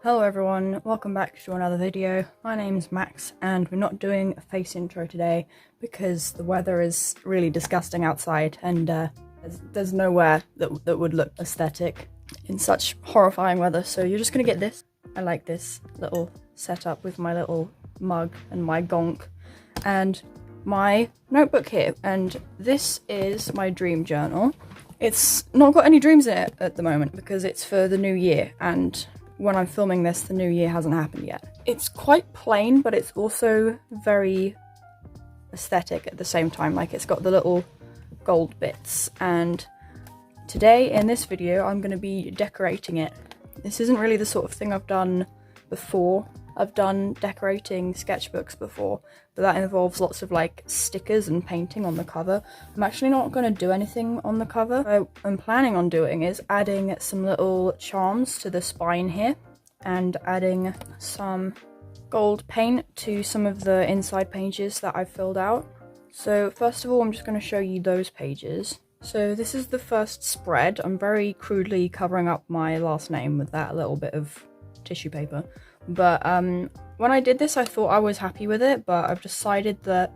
Hello everyone, welcome back to another video. My name's Max and we're not doing a face intro today because the weather is really disgusting outside and there's nowhere that would look aesthetic in such horrifying weather, so you're just gonna get this. I like this little setup with my little mug and my gonk and my notebook here, and this is my dream journal. It's not got any dreams in it at the moment because it's for the new year, and when I'm filming this, the new year hasn't happened yet. It's quite plain, but it's also very aesthetic at the same time. Like, it's got the little gold bits, and today in this video I'm going to be decorating it. This isn't really the sort of thing I've done before. I've done decorating sketchbooks before, but that involves lots of like stickers and painting on the cover. I'm actually not going to do anything on the cover. What I'm planning on doing is adding some little charms to the spine here and adding some gold paint to some of the inside pages that I've filled out. So first of all, I'm just going to show you those pages. So this is the first spread. I'm very crudely covering up my last name with that little bit of tissue paper. But when I did this, I thought I was happy with it, but I've decided that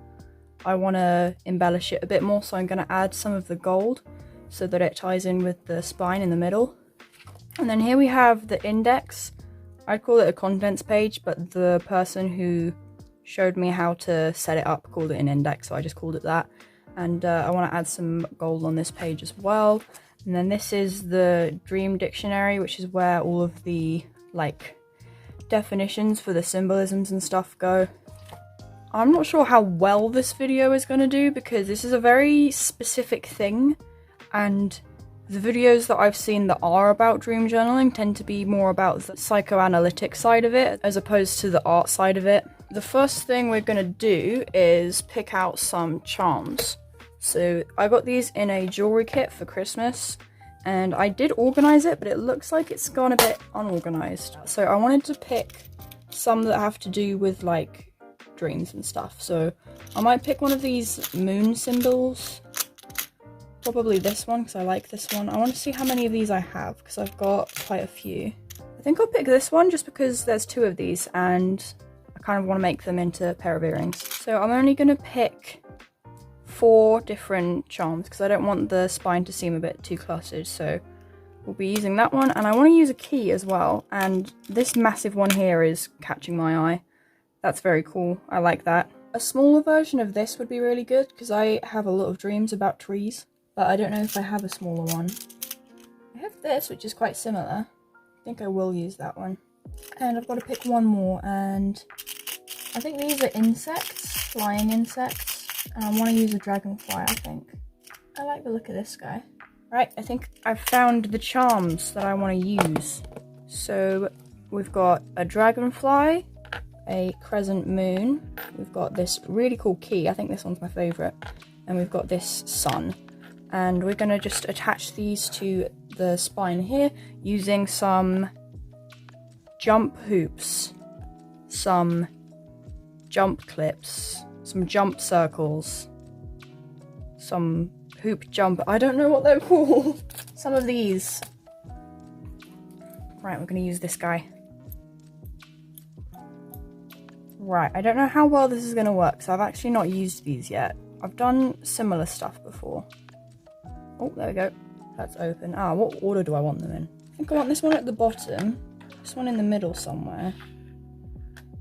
I want to embellish it a bit more, so I'm going to add some of the gold so that it ties in with the spine in the middle. And then here we have the index. I'd call it a contents page, but the person who showed me how to set it up called it an index, so I just called it that. And I want to add some gold on this page as well. And then this is the dream dictionary, which is where all of the like definitions for the symbolisms and stuff go. I'm not sure how well this video is going to do because this is a very specific thing, and the videos that I've seen that are about dream journaling tend to be more about the psychoanalytic side of it as opposed to the art side of it. The first thing we're going to do is pick out some charms. So I got these in a jewelry kit for Christmas, and I did organize it, but it looks like it's gone a bit unorganized. So I wanted to pick some that have to do with like dreams and stuff. So I might pick one of these moon symbols. Probably this one because I like this one. I want to see how many of these I have because I've got quite a few. I think I'll pick this one just because there's two of these and I kind of want to make them into a pair of earrings. So I'm only going to pick 4 different charms because I don't want the spine to seem a bit too cluttered, so we'll be using that one. And I want to use a key as well, and this massive one here is catching my eye. That's very cool. I like that. A smaller version of this would be really good because I have a lot of dreams about trees, but I don't know if I have a smaller one. I have this, which is quite similar. I think I will use that one. And I've got to pick one more, and I think these are insects, flying insects. And I want to use a dragonfly, I think. I like the look of this guy. Right, I think I've found the charms that I want to use. So we've got a dragonfly, a crescent moon, we've got this really cool key, I think this one's my favourite, and we've got this sun. And we're going to just attach these to the spine here using some jump hoops, some jump clips, some jump circles, some hoop jump, I don't know what they're called. Some of these. Right, we're going to use this guy. Right, I don't know how well this is going to work, so I've actually not used these yet. I've done similar stuff before. Oh, there we go. That's open. Ah, what order do I want them in? I think I want this one at the bottom, this one in the middle somewhere.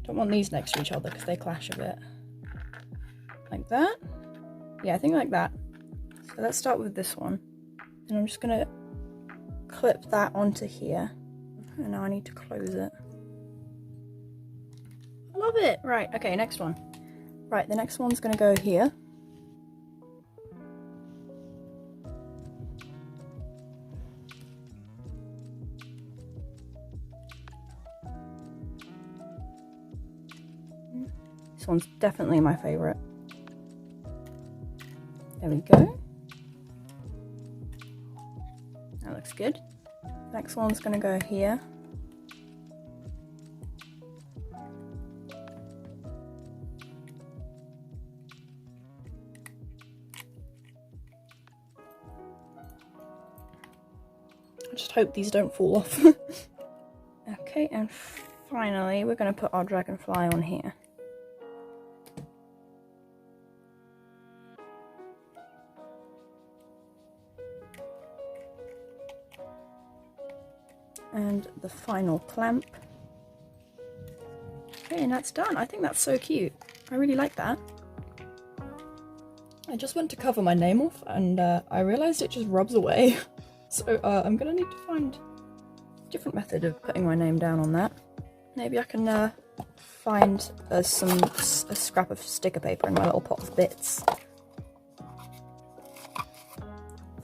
Don't want these next to each other because they clash a bit. Like that? Yeah, I think like that. So let's start with this one. And I'm just going to clip that onto here. And now I need to close it. I love it! Right, okay, next one. Right, the next one's going to go here. This one's definitely my favourite. There we go. That looks good. Next one's going to go here. I just hope these don't fall off. Okay, and finally we're going to put our dragonfly on here. And the final clamp. Okay, and that's done. I think that's so cute. I really like that. I just went to cover my name off and I realised it just rubs away. So I'm going to need to find a different method of putting my name down on that. Maybe I can find a scrap of sticker paper in my little pot of bits.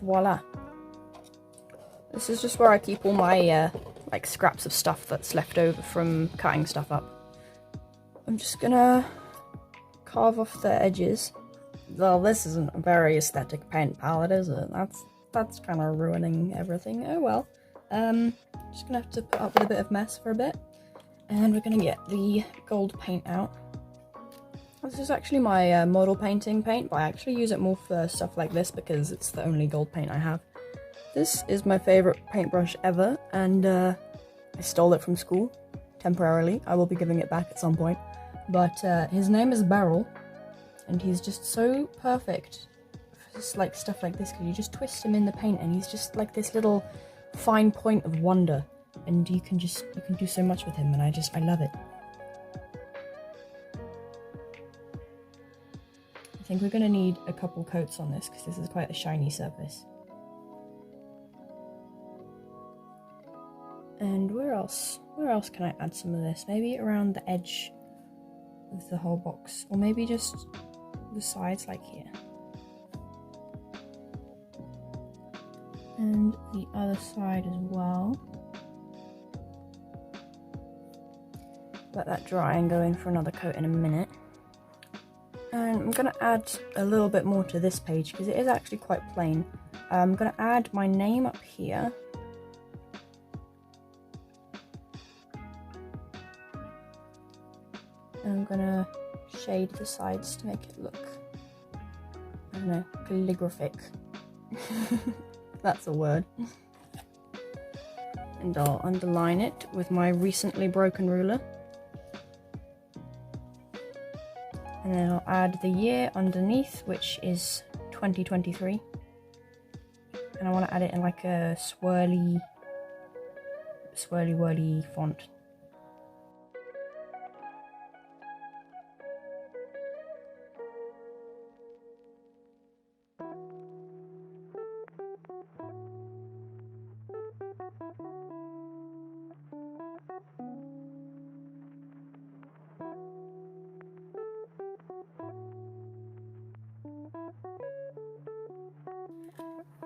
Voila. This is just where I keep all my like scraps of stuff that's left over from cutting stuff up. I'm just gonna carve off the edges. Well, this isn't a very aesthetic paint palette, is it? That's kind of ruining everything. Oh well. Just gonna have to put up with a bit of mess for a bit. And we're gonna get the gold paint out. This is actually my model painting paint, but I actually use it more for stuff like this because it's the only gold paint I have. This is my favourite paintbrush ever, and I stole it from school, temporarily. I will be giving it back at some point. But his name is Beryl, and he's just so perfect for just like stuff like this, because you just twist him in the paint and he's just like this little fine point of wonder, and you can do so much with him, and I love it. I think we're going to need a couple coats on this because this is quite a shiny surface. And where else can I add some of this? Maybe around the edge of the whole box, or maybe just the sides like here. And the other side as well. Let that dry and go in for another coat in a minute. And I'm going to add a little bit more to this page because it is actually quite plain. I'm going to add my name up here. And I'm going to shade the sides to make it look, I don't know, calligraphic. That's a word. And I'll underline it with my recently broken ruler. And then I'll add the year underneath, which is 2023. And I want to add it in like a swirly whirly font.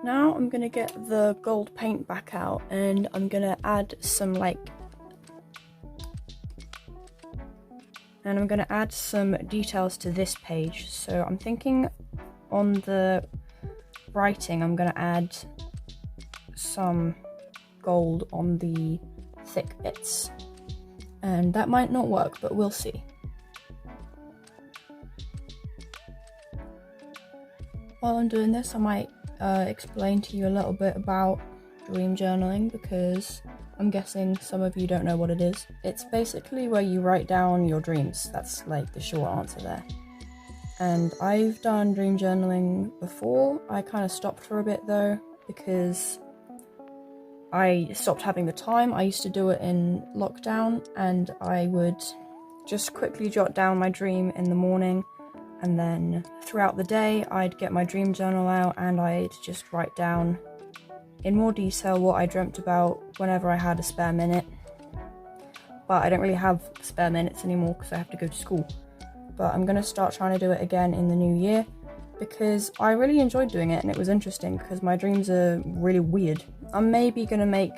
Now I'm going to get the gold paint back out, and I'm going to add some details to this page. So I'm thinking on the writing I'm going to add some gold on the thick bits, and that might not work, but we'll see. While I'm doing this, I might explain to you a little bit about dream journaling, because I'm guessing some of you don't know what it is. It's basically where you write down your dreams. That's like the short answer there. And I've done dream journaling before. I kind of stopped for a bit though, because I stopped having the time. I used to do it in lockdown, and I would just quickly jot down my dream in the morning, and then throughout the day I'd get my dream journal out and I'd just write down in more detail what I dreamt about whenever I had a spare minute. But I don't really have spare minutes anymore because I have to go to school. But I'm going to start trying to do it again in the new year, because I really enjoyed doing it and it was interesting because my dreams are really weird. I'm maybe going to make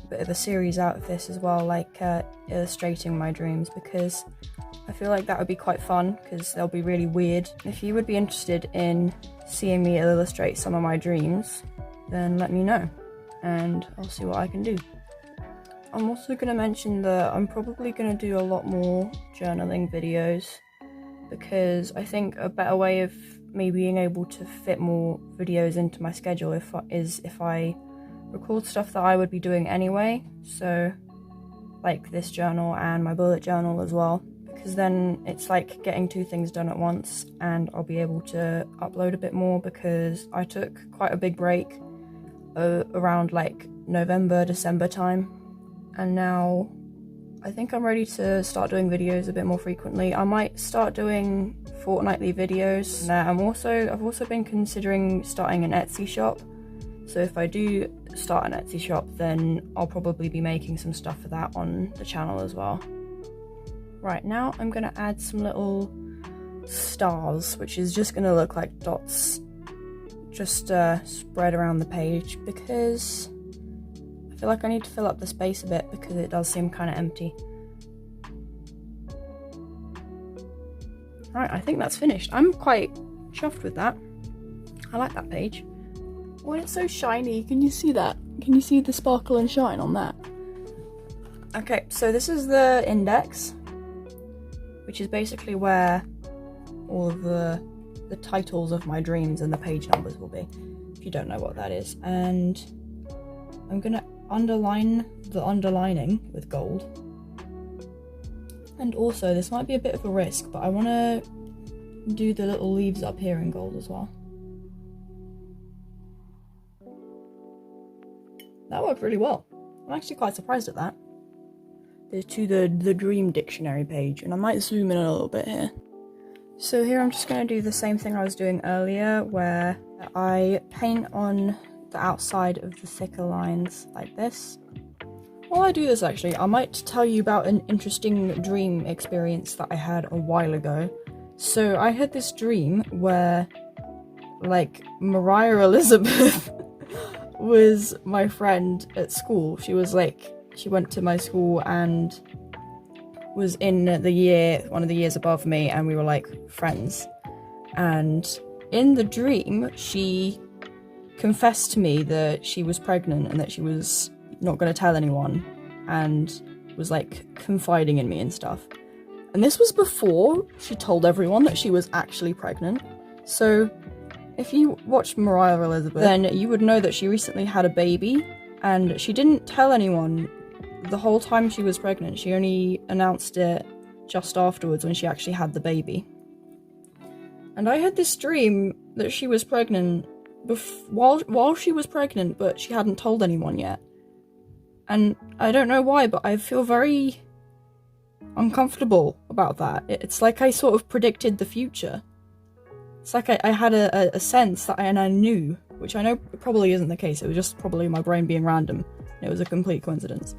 a bit of a series out of this as well, like illustrating my dreams, because I feel like that would be quite fun because they'll be really weird. If you would be interested in seeing me illustrate some of my dreams, then let me know and I'll see what I can do. I'm also going to mention that I'm probably going to do a lot more journaling videos, because I think a better way of me being able to fit more videos into my schedule is if I record stuff that I would be doing anyway. So like this journal and my bullet journal as well, because then it's like getting two things done at once, and I'll be able to upload a bit more because I took quite a big break around like November, December time, and now I think I'm ready to start doing videos a bit more frequently. I might start doing fortnightly videos. I've also been considering starting an Etsy shop. So if I do start an Etsy shop, then I'll probably be making some stuff for that on the channel as well. Right, now I'm gonna add some little stars, which is just gonna look like dots just spread around the page, because I feel like I need to fill up the space a bit because it does seem kind of empty. Right, I think that's finished. I'm quite chuffed with that. I like that page. Oh, it's so shiny. Can you see that? Can you see the sparkle and shine on that? Okay, so this is the index, which is basically where all of the titles of my dreams and the page numbers will be, if you don't know what that is. And I'm gonna underline the underlining with gold. And also, this might be a bit of a risk, but I want to do the little leaves up here in gold as well. That worked really well. I'm actually quite surprised at that. There's to the dream dictionary page, and I might zoom in a little bit here. So here I'm just going to do the same thing I was doing earlier, where I paint on the outside of the thicker lines like this. While I do this, actually, I might tell you about an interesting dream experience that I had a while ago. So I had this dream where, like, Mariah Elizabeth was my friend at school. She went to my school and was in one of the years above me, and we were like friends. And in the dream, she confessed to me that she was pregnant and that she was not going to tell anyone, and was like confiding in me and stuff. And this was before she told everyone that she was actually pregnant. So if you watched Mariah Elizabeth, then you would know that she recently had a baby, and she didn't tell anyone the whole time she was pregnant. She only announced it just afterwards when she actually had the baby. And I had this dream that she was pregnant while she was pregnant, but she hadn't told anyone yet. And I don't know why, but I feel very uncomfortable about that. It's like I sort of predicted the future. It's like I had a sense that I knew, which I know probably isn't the case. It was just probably my brain being random. It was a complete coincidence.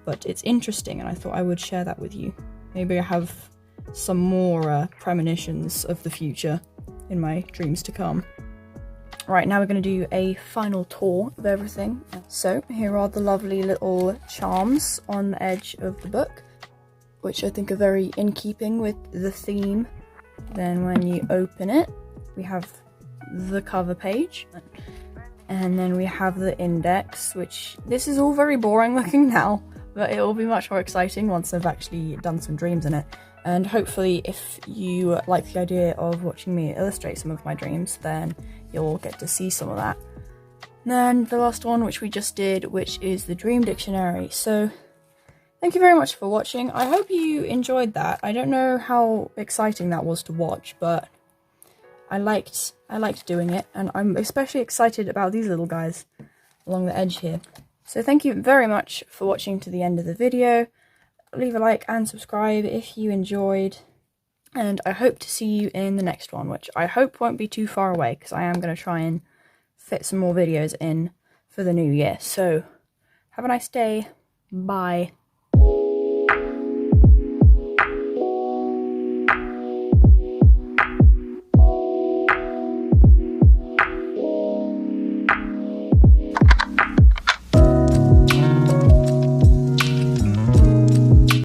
But it's interesting, and I thought I would share that with you. Maybe I have some more premonitions of the future in my dreams to come. Right, now we're going to do a final tour of everything. So here are the lovely little charms on the edge of the book, which I think are very in keeping with the theme. Then when you open it, we have the cover page, and then we have the index, which this is all very boring looking now, but it will be much more exciting once I've actually done some dreams in it. And hopefully, if you like the idea of watching me illustrate some of my dreams, then you'll get to see some of that. And then the last one, which we just did, which is the Dream Dictionary. So thank you very much for watching. I hope you enjoyed that. I don't know how exciting that was to watch, but I liked doing it, and I'm especially excited about these little guys along the edge here. So thank you very much for watching to the end of the video. Leave a like and subscribe if you enjoyed, and I hope to see you in the next one, which I hope won't be too far away, because I am going to try and fit some more videos in for the new year. So have a nice day. Bye.